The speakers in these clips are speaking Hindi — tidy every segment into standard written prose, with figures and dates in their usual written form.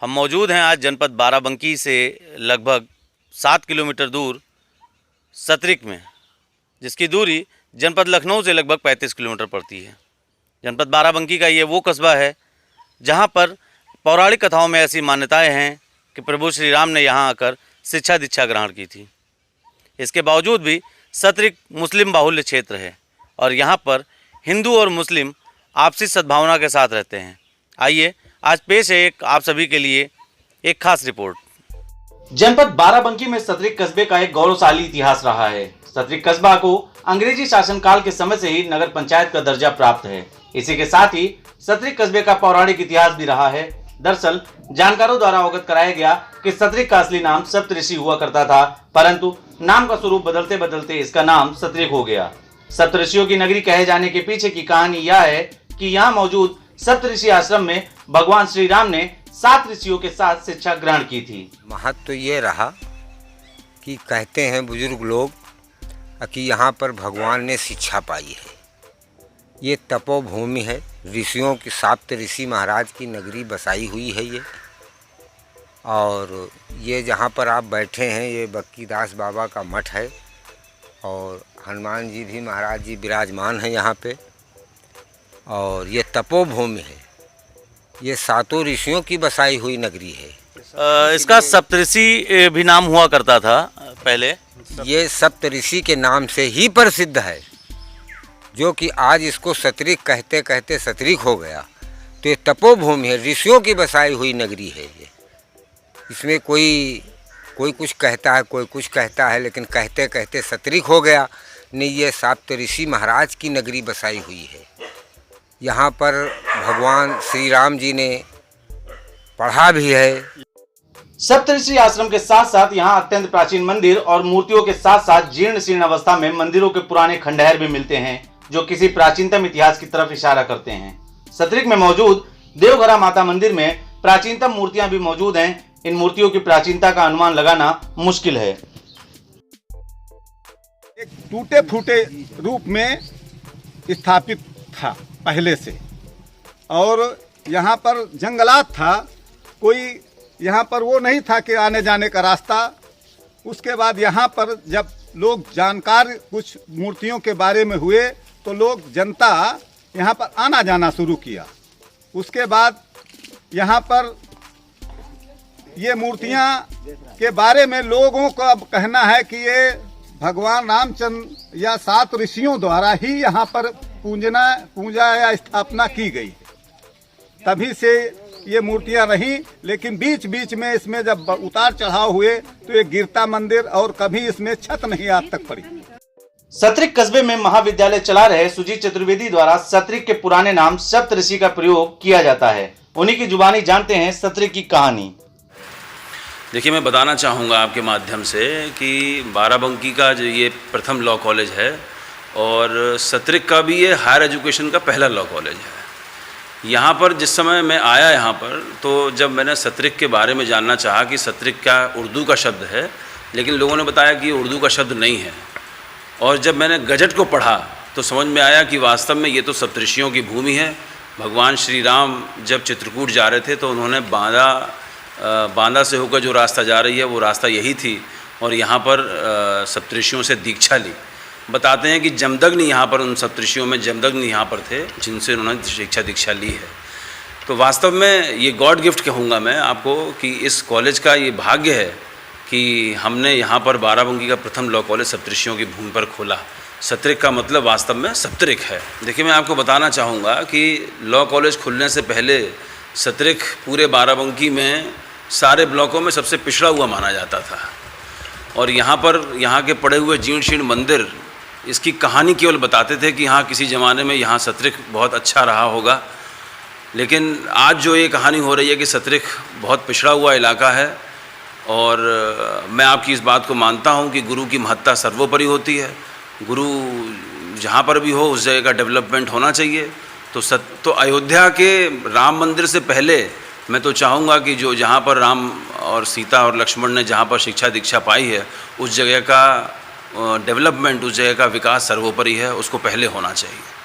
हम मौजूद हैं आज जनपद बाराबंकी से लगभग 7 किलोमीटर दूर सतरिक में, जिसकी दूरी जनपद लखनऊ से लगभग 35 किलोमीटर पड़ती है। जनपद बाराबंकी का ये वो कस्बा है जहाँ पर पौराणिक कथाओं में ऐसी मान्यताएं हैं कि प्रभु श्री राम ने यहाँ आकर शिक्षा दीक्षा ग्रहण की थी। इसके बावजूद भी सतरिक मुस्लिम बाहुल्य क्षेत्र है और यहाँ पर हिंदू और मुस्लिम आपसी सद्भावना के साथ रहते हैं। आइए आज पेश है एक आप सभी के लिए एक खास रिपोर्ट। जनपद बाराबंकी में सतरिक कस्बे का एक गौरवशाली इतिहास रहा है। सतरिक कस्बा को अंग्रेजी शासनकाल के समय से ही नगर पंचायत का दर्जा प्राप्त है। इसी के साथ ही सतरिक कस्बे का पौराणिक इतिहास भी रहा है। दरअसल जानकारों द्वारा अवगत कराया गया कि सतरिक का असली नाम सप्तऋषि हुआ करता था, परंतु नाम का स्वरूप बदलते बदलते इसका नाम सतरिक हो गया। सप्तऋषियों की नगरी कहे जाने के पीछे की कहानी यह है कि यहाँ मौजूद सप्तऋषि आश्रम में भगवान श्री राम ने 7 ऋषियों के साथ शिक्षा ग्रहण की थी। महत्व तो ये रहा कि कहते हैं बुजुर्ग लोग कि यहाँ पर भगवान ने शिक्षा पाई है। ये तपोभूमि है, ऋषियों की सप्त ऋषि महाराज की नगरी बसाई हुई है ये। और ये जहाँ पर आप बैठे हैं ये बक्कीदास बाबा का मठ है और हनुमान जी भी महाराज जी विराजमान हैं यहाँ पे। और ये तपोभूमि है, ये 7 ऋषियों की बसाई हुई नगरी है। इसका सप्तऋषि भी नाम हुआ करता था पहले। ये सप्त ऋषि के नाम से ही प्रसिद्ध है, जो कि आज इसको सतरिक कहते कहते सतरिक हो गया। तो ये तपोभूमि है, ऋषियों की बसाई हुई नगरी है ये। इसमें कोई कुछ कहता है, कोई कुछ कहता है, लेकिन कहते कहते सतरिक हो गया। नहीं, ये सप्त ऋषि महाराज की नगरी बसाई हुई है। यहाँ पर भगवान श्री राम जी ने पढ़ा भी है। सप्तऋषि आश्रम के साथ साथ यहाँ अत्यंत प्राचीन मंदिर और मूर्तियों के साथ साथ जीर्ण शीर्ण अवस्था में मंदिरों के पुराने खंडहर भी मिलते हैं, जो किसी प्राचीनतम इतिहास की तरफ इशारा करते हैं। सतरिक में मौजूद देवघरा माता मंदिर में प्राचीनतम मूर्तियां भी मौजूद हैं। इन मूर्तियों की प्राचीनता का अनुमान लगाना मुश्किल है। एक टूटे फूटे रूप में स्थापित था पहले से, और यहाँ पर जंगलात था, कोई यहाँ पर वो नहीं था कि आने जाने का रास्ता। उसके बाद यहाँ पर जब लोग जानकार कुछ मूर्तियों के बारे में हुए तो लोग जनता यहाँ पर आना जाना शुरू किया। उसके बाद यहाँ पर ये मूर्तियाँ के बारे में लोगों का कहना है कि ये भगवान रामचंद्र या 7 ऋषियों द्वारा ही यहाँ पर पूजा या स्थापना की गई है। तभी से ये मूर्तियां रहीं, लेकिन बीच बीच में इसमें जब उतार चढ़ाव हुए तो ये गिरता मंदिर और कभी इसमें छत नहीं आज तक पड़ी। सतरिक कस्बे में महाविद्यालय चला रहे सुजीत चतुर्वेदी द्वारा सतरिक के पुराने नाम सप्तऋषि का प्रयोग किया जाता है। उन्हीं की जुबानी जानते हैं सतरिक की कहानी। देखिए, मैं बताना चाहूँगा आपके माध्यम से कि बाराबंकी का जो ये प्रथम लॉ कॉलेज है और सतरिक का भी ये हायर एजुकेशन का पहला लॉ कॉलेज है। यहाँ पर जिस समय मैं आया यहाँ पर, तो जब मैंने सतरिक के बारे में जानना चाहा कि सतरिक क्या उर्दू का शब्द है, लेकिन लोगों ने बताया कि ये उर्दू का शब्द नहीं है। और जब मैंने गजट को पढ़ा तो समझ में आया कि वास्तव में ये तो सप्तऋषियों की भूमि है। भगवान श्री राम जब चित्रकूट जा रहे थे तो उन्होंने बांदा से होकर जो रास्ता जा रही है वो रास्ता यही थी, और यहाँ पर सप्तऋषियों से दीक्षा ली। बताते हैं कि जमदग्नि यहाँ पर, उन सप्तऋषियों में जमदग्नि यहाँ पर थे जिनसे उन्होंने शिक्षा दीक्षा ली है। तो वास्तव में ये गॉड गिफ्ट कहूँगा मैं आपको कि इस कॉलेज का ये भाग्य है कि हमने यहाँ पर बाराबंकी का प्रथम लॉ कॉलेज सप्तऋषियों की भूमि पर खोला। सतरिक का मतलब वास्तव में सप्तरिक है। देखिए, मैं आपको बताना चाहूँगा कि लॉ कॉलेज खुलने से पहले सतरिक पूरे बाराबंकी में सारे ब्लॉकों में सबसे पिछड़ा हुआ माना जाता था। और यहाँ के पड़े हुए जीर्ण शीर्ण मंदिर इसकी कहानी केवल बताते थे कि हाँ किसी ज़माने में यहाँ सतरिक बहुत अच्छा रहा होगा। लेकिन आज जो ये कहानी हो रही है कि सतरिक बहुत पिछड़ा हुआ इलाका है, और मैं आपकी इस बात को मानता हूँ कि गुरु की महत्ता सर्वोपरि होती है। गुरु जहाँ पर भी हो उस जगह का डेवलपमेंट होना चाहिए। तो अयोध्या के राम मंदिर से पहले मैं तो चाहूँगा कि जहाँ पर राम और सीता और लक्ष्मण ने जहाँ पर शिक्षा दीक्षा पाई है उस जगह का डेवलपमेंट, उस जगह का विकास सर्वोपरि है, उसको पहले होना चाहिए।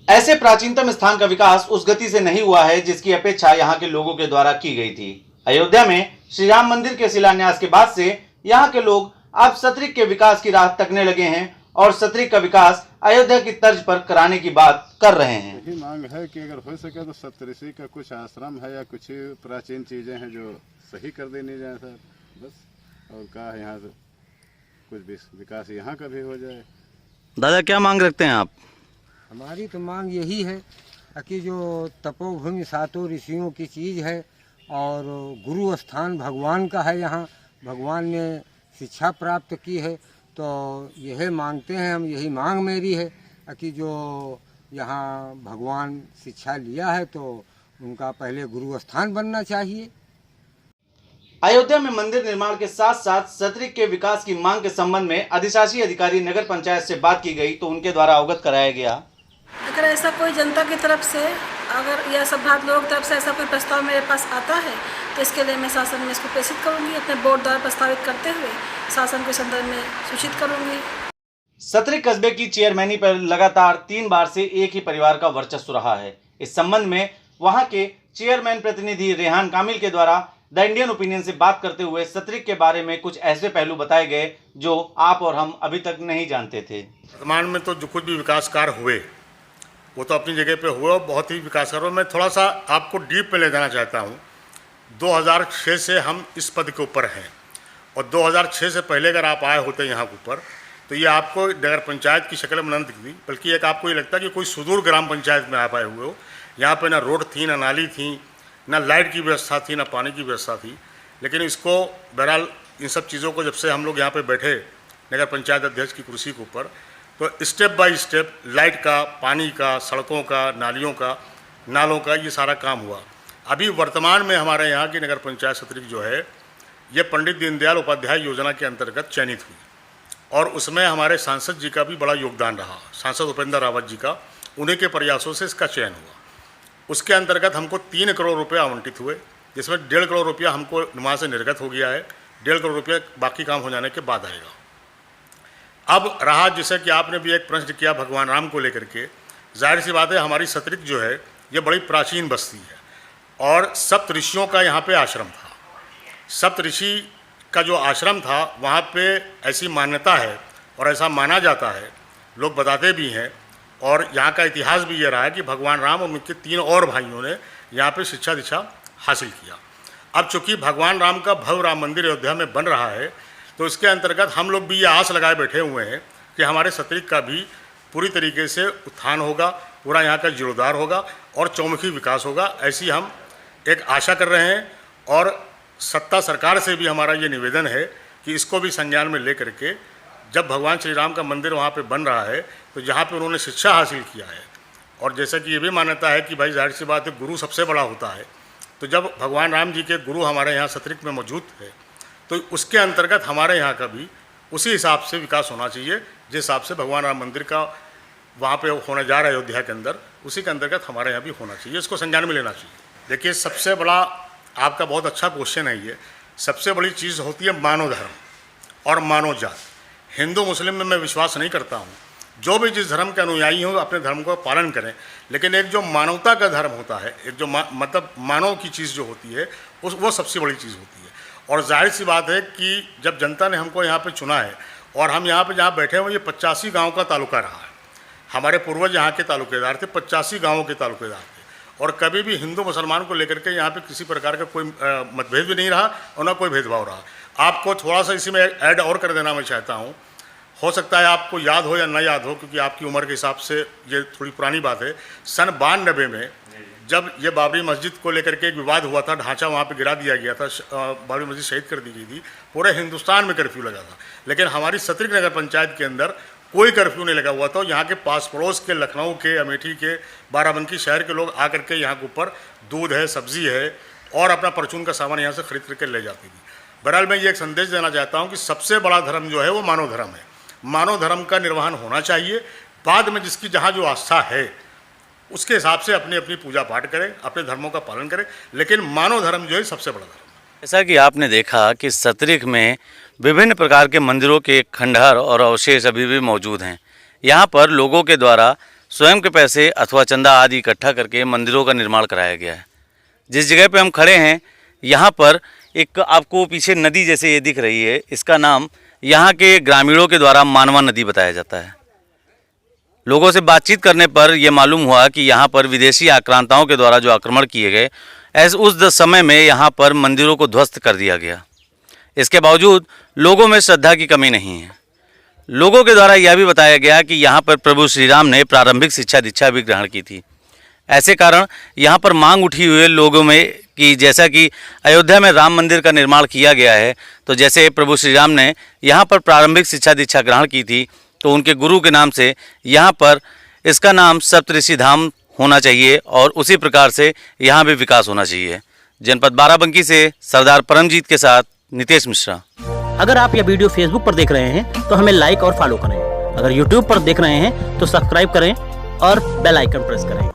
ऐसे प्राचीनतम स्थान का विकास उस गति से नहीं हुआ है जिसकी अपेक्षा यहाँ के लोगों के द्वारा की गई थी। अयोध्या में श्री राम मंदिर के शिलान्यास के बाद से यहाँ के लोग अब सतरिक के विकास की राह तकने लगे हैं और सतरिक का विकास अयोध्या की तर्ज पर कराने की बात कर रहे हैं। यही मांग है कि अगर हो सके तो सप्तऋषि का कुछ आश्रम है या कुछ प्राचीन चीजें हैं जो सही कर देनी जाए सर, बस। और क्या है, यहाँ से कुछ विकास यहाँ का भी हो जाए। दादा क्या मांग रखते हैं आप? हमारी तो मांग यही है कि जो तपोभूमि सातों ऋषियों की चीज़ है और गुरु स्थान भगवान का है, यहाँ भगवान ने शिक्षा प्राप्त की है, तो यही मांगते हैं हम, यही मांग मेरी है कि जो यहाँ भगवान शिक्षा लिया है तो उनका पहले गुरु स्थान बनना चाहिए। अयोध्या में मंदिर निर्माण के साथ साथ सतरिक के विकास की मांग के संबंध में अधिशासी अधिकारी नगर पंचायत से बात की गई तो उनके द्वारा अवगत कराया गया। अगर ऐसा कोई जनता की तरफ से, अगर या सब भाग लोगों की तरफ से ऐसा कोई प्रस्ताव मेरे पास आता है तो इसके लिए मैं शासन में इसको प्रेषित करूंगी, अपने बोर्ड द्वारा प्रस्तावित करते हुए शासन के संदर्भ में सूचित करूंगी। सतरिक कस्बे की चेयरमैनी पर लगातार 3 बार से एक ही परिवार का वर्चस्व रहा है। इस संबंध में वहां के चेयरमैन प्रतिनिधि रेहान कामिल के द्वारा द इंडियन ओपिनियन से बात करते हुए सतरिक के बारे में कुछ ऐसे पहलू बताए गए जो आप और हम अभी तक नहीं जानते थे। वर्तमान में तो जो कुछ भी विकास कार्य हुए वो तो अपनी जगह पे हुए और बहुत ही विकास कार्य। मैं थोड़ा सा आपको डीप में ले जाना चाहता हूँ। 2006 से हम इस पद के ऊपर हैं और 2006 से पहले अगर आप आए होते यहाँ के ऊपर तो ये आपको नगर पंचायत की शक्ल में नहीं दिखती, बल्कि एक आपको ये लगता कि कोई सुदूर ग्राम पंचायत में आप आए हुए हो। यहाँ पे ना रोड थी, ना नाली थी, ना लाइट की व्यवस्था थी, ना पानी की व्यवस्था थी। लेकिन इसको बहरहाल इन सब चीज़ों को जब से हम लोग यहाँ पे बैठे नगर पंचायत अध्यक्ष की कुर्सी के ऊपर, तो स्टेप बाय स्टेप लाइट का, पानी का, सड़कों का, नालियों का, नालों का ये सारा काम हुआ। अभी वर्तमान में हमारे यहाँ की नगर पंचायत सतरिक जो है ये पंडित दीनदयाल उपाध्याय योजना के अंतर्गत चयनित हुई और उसमें हमारे सांसद जी का भी बड़ा योगदान रहा। सांसद उपेंद्र रावत जी का, उन्हीं के प्रयासों से इसका चयन हुआ। उसके अंतर्गत हमको 3 करोड़ रुपये आवंटित हुए, जिसमें 1.5 करोड़ रुपया हमको वहाँ से निर्गत हो गया है। 1.5 करोड़ रुपया बाकी काम हो जाने के बाद आएगा। अब रहा जैसे कि आपने भी एक प्रश्न किया भगवान राम को लेकर के, जाहिर सी बात है हमारी सतरिक जो है ये बड़ी प्राचीन बस्ती है और सप्त ऋषियों का यहाँ पे आश्रम था। सप्त ऋषि का जो आश्रम था वहाँ पे ऐसी मान्यता है और ऐसा माना जाता है, लोग बताते भी हैं और यहाँ का इतिहास भी ये रहा है कि भगवान राम और उनके 3 और भाइयों ने यहाँ पे शिक्षा दीक्षा हासिल किया। अब चूँकि भगवान राम का भव्य राम मंदिर अयोध्या में बन रहा है तो इसके अंतर्गत हम लोग भी ये आस लगाए बैठे हुए हैं कि हमारे सतरिक का भी पूरी तरीके से उत्थान होगा, पूरा यहाँ का जीर्णोद्धार होगा और चौमुखी विकास होगा, ऐसी हम एक आशा कर रहे हैं। और सत्ता सरकार से भी हमारा ये निवेदन है कि इसको भी संज्ञान में ले करके जब भगवान श्री राम का मंदिर वहाँ पे बन रहा है तो जहाँ पे उन्होंने शिक्षा हासिल किया है और जैसा कि ये भी मान्यता है कि भाई जाहिर सी बात है गुरु सबसे बड़ा होता है, तो जब भगवान राम जी के गुरु हमारे यहाँ सतरिक में मौजूद है तो उसके अंतर्गत हमारे यहाँ का भी उसी हिसाब से विकास होना चाहिए जिस हिसाब से भगवान राम मंदिर का वहाँ पे होने जा रहा है अयोध्या के अंदर, उसी के अंतर्गत हमारे यहाँ भी होना चाहिए। इसको संज्ञान में लेना चाहिए। देखिए सबसे बड़ा आपका बहुत अच्छा क्वेश्चन है ये। सबसे बड़ी चीज़ होती है मानव धर्म और मानव जात। हिंदू मुस्लिम में मैं विश्वास नहीं करता हूँ, जो भी जिस धर्म के अनुयायी हों अपने धर्म को पालन करें, लेकिन एक जो मानवता का धर्म होता है, एक जो मतलब मानव की चीज़ जो होती है वो सबसे बड़ी चीज़ होती है। और जाहिर सी बात है कि जब जनता ने हमको यहाँ पे चुना है और हम यहाँ पे जहाँ बैठे हुए ये 85 गाँव का तालुका रहा है। हमारे पूर्वज यहाँ के तालुकेदार थे, 85 गाँवों के तालुकेदार थे और कभी भी हिंदू मुसलमान को लेकर के यहाँ पे किसी प्रकार का कोई मतभेद भी नहीं रहा और ना कोई भेदभाव रहा। आपको थोड़ा सा इसी में ऐड और कर देना मैं चाहता हूँ, हो सकता है आपको याद हो या न याद हो क्योंकि आपकी उम्र के हिसाब से ये थोड़ी पुरानी बात है। सन 92 में जब ये बाबरी मस्जिद को लेकर के एक विवाद हुआ था, ढांचा वहाँ पे गिरा दिया गया था, बाबरी मस्जिद शहीद कर दी गई थी, पूरे हिंदुस्तान में कर्फ्यू लगा था, लेकिन हमारी सतरिक नगर पंचायत के अंदर कोई कर्फ्यू नहीं लगा हुआ था। यहाँ के पास पड़ोस के लखनऊ के, अमेठी के, बाराबंकी शहर के लोग आकर के यहाँ के ऊपर दूध है, सब्जी है और अपना परचून का सामान यहाँ से खरीद करके ले जाती थी। बहरहाल मैं ये एक संदेश देना चाहता हूँ कि सबसे बड़ा धर्म जो है वो मानव धर्म है। मानव धर्म का निर्वहन होना चाहिए। बाद में जिसकी जहाँ जो आस्था है उसके हिसाब से अपनी अपनी पूजा पाठ करें, अपने धर्मों का पालन करें, लेकिन मानव धर्म जो है सबसे बड़ा धर्म है। जैसा कि आपने देखा कि सतरिक में विभिन्न प्रकार के मंदिरों के खंडहर और अवशेष अभी भी मौजूद हैं। यहाँ पर लोगों के द्वारा स्वयं के पैसे अथवा चंदा आदि इकट्ठा करके मंदिरों का निर्माण कराया गया है। जिस जगह पे हम खड़े हैं यहाँ पर एक आपको पीछे नदी जैसे ये दिख रही है, इसका नाम यहाँ के ग्रामीणों के द्वारा मानवा नदी बताया जाता है। लोगों से बातचीत करने पर यह मालूम हुआ कि यहाँ पर विदेशी आक्रांताओं के द्वारा जो आक्रमण किए गए, ऐसे उस समय में यहाँ पर मंदिरों को ध्वस्त कर दिया गया। इसके बावजूद लोगों में श्रद्धा की कमी नहीं है। लोगों के द्वारा यह भी बताया गया कि यहाँ पर प्रभु श्री राम ने प्रारंभिक शिक्षा दीक्षा भी ग्रहण की थी। ऐसे कारण यहाँ पर मांग उठी हुई लोगों में कि जैसा कि अयोध्या में राम मंदिर का निर्माण किया गया है, तो जैसे प्रभु श्री राम ने यहाँ पर प्रारंभिक शिक्षा दीक्षा ग्रहण की थी, तो उनके गुरु के नाम से यहाँ पर इसका नाम सप्तऋषि धाम होना चाहिए और उसी प्रकार से यहाँ भी विकास होना चाहिए। जनपद बाराबंकी से सरदार परमजीत के साथ नितेश मिश्रा। अगर आप यह वीडियो फेसबुक पर देख रहे हैं तो हमें लाइक और फॉलो करें। अगर यूट्यूब पर देख रहे हैं तो सब्सक्राइब करें और बेल आइकन प्रेस करें।